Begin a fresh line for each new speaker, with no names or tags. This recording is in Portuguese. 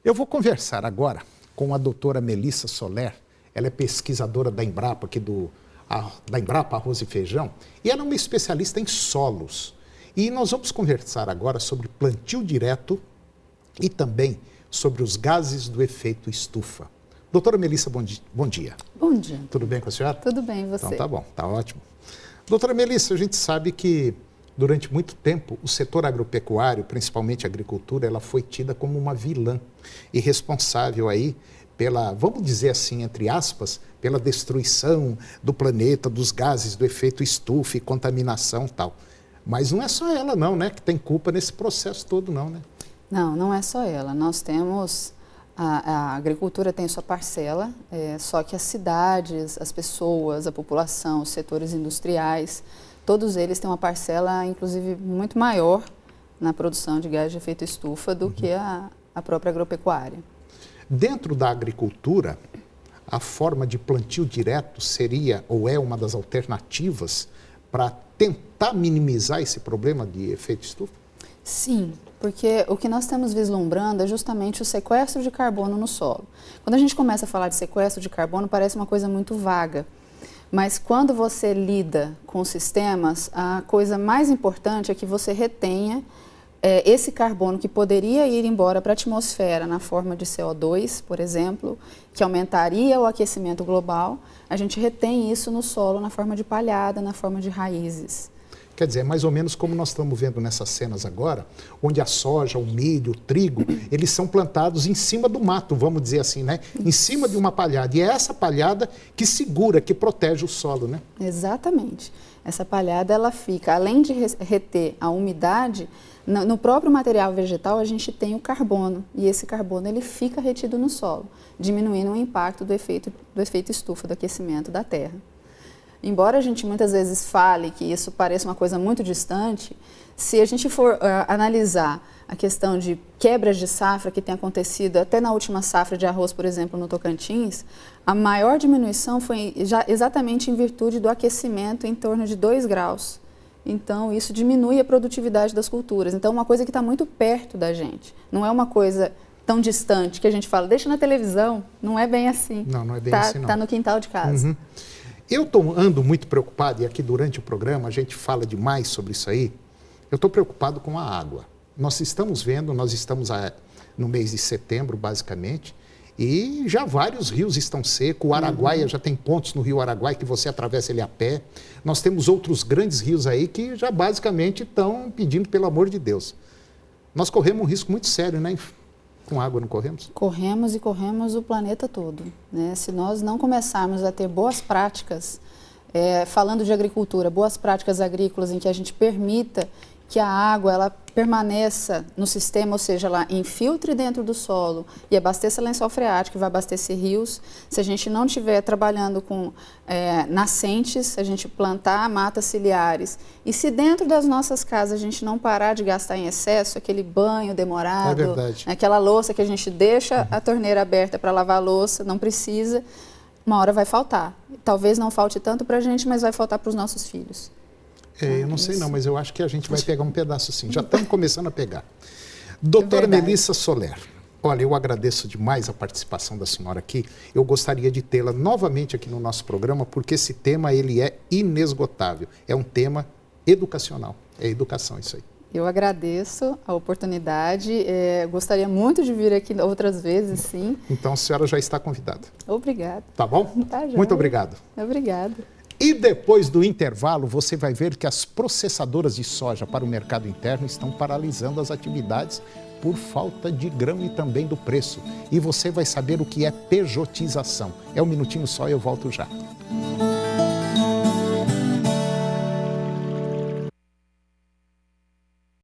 Eu vou conversar agora com a doutora Melissa Soler. Ela é pesquisadora da Embrapa, aqui da Embrapa Arroz e Feijão, e ela é uma especialista em solos. E nós vamos conversar agora sobre plantio direto e também sobre os gases do efeito estufa. Doutora Melissa, bom dia.
Bom dia.
Tudo bem com a senhora?
Tudo bem, e você?
Então tá bom, tá ótimo. Doutora Melissa, a gente sabe que durante muito tempo o setor agropecuário, principalmente a agricultura, ela foi tida como uma vilã e responsável aí pela, vamos dizer assim, entre aspas, pela destruição do planeta, dos gases do efeito estufa e contaminação e tal. Mas não é só ela não, né, que tem culpa nesse processo todo não, né?
Não, não é só ela. Nós temos, a agricultura tem sua parcela, só que as cidades, as pessoas, a população, os setores industriais, todos eles têm uma parcela, inclusive, muito maior na produção de gás de efeito estufa do que a própria agropecuária.
Dentro da agricultura, a forma de plantio direto seria ou é uma das alternativas para tentar minimizar esse problema de efeito estufa?
Sim, porque o que nós estamos vislumbrando é justamente o sequestro de carbono no solo. Quando a gente começa a falar de sequestro de carbono, parece uma coisa muito vaga. Mas quando você lida com sistemas, a coisa mais importante é que você retenha esse carbono que poderia ir embora para a atmosfera na forma de CO2, por exemplo, que aumentaria o aquecimento global. A gente retém isso no solo na forma de palhada, na forma de raízes.
Quer dizer, é mais ou menos como nós estamos vendo nessas cenas agora, onde a soja, o milho, o trigo, eles são plantados em cima do mato, vamos dizer assim, né? Em cima de uma palhada. E é essa palhada que segura, que protege o solo, né?
Exatamente. Essa palhada, ela fica, além de reter a umidade, no próprio material vegetal a gente tem o carbono. E esse carbono, ele fica retido no solo, diminuindo o impacto do efeito estufa, do aquecimento da terra. Embora a gente muitas vezes fale que isso pareça uma coisa muito distante, se a gente for analisar a questão de quebras de safra que tem acontecido até na última safra de arroz, por exemplo, no Tocantins, a maior diminuição foi exatamente em virtude do aquecimento em torno de 2 graus. Então, isso diminui a produtividade das culturas. Então, é uma coisa que está muito perto da gente. Não é uma coisa tão distante que a gente fala, deixa na televisão. Não é bem assim.
Não é bem assim, não.
Está no quintal de casa.
Uhum. Eu ando muito preocupado, e aqui durante o programa a gente fala demais sobre isso aí, eu estou preocupado com a água. Nós estamos no mês de setembro, basicamente, e já vários rios estão secos, o Araguaia já tem pontos no rio Araguaia que você atravessa ele a pé. Nós temos outros grandes rios aí que já basicamente estão pedindo pelo amor de Deus. Nós corremos um risco muito sério, né? Com água não corremos?
Corremos e corremos o planeta todo, né? Se nós não começarmos a ter boas práticas, falando de agricultura, boas práticas agrícolas em que a gente permita que a água ela permaneça no sistema, ou seja, ela infiltre dentro do solo e abasteça lençol freático, vai abastecer rios. Se a gente não estiver trabalhando com nascentes, se a gente plantar matas ciliares, e se dentro das nossas casas a gente não parar de gastar em excesso, aquele banho demorado, aquela louça que a gente deixa a torneira aberta para lavar a louça, não precisa, uma hora vai faltar. Talvez não falte tanto para a gente, mas vai faltar para os nossos filhos.
Eu não sei não, mas eu acho que a gente vai pegar um pedaço sim. Já estamos começando a pegar. Doutora Melissa Soler, olha, eu agradeço demais a participação da senhora aqui. Eu gostaria de tê-la novamente aqui no nosso programa, porque esse tema ele é inesgotável. É um tema educacional. É educação isso aí.
Eu agradeço a oportunidade. Gostaria muito de vir aqui outras vezes, sim.
Então a senhora já está convidada.
Obrigada.
Tá bom?
Tá, já.
Muito obrigado.
Obrigada.
E depois do intervalo, você vai ver que as processadoras de soja para o mercado interno estão paralisando as atividades por falta de grão e também do preço. E você vai saber o que é pejotização. É um minutinho só e eu volto já.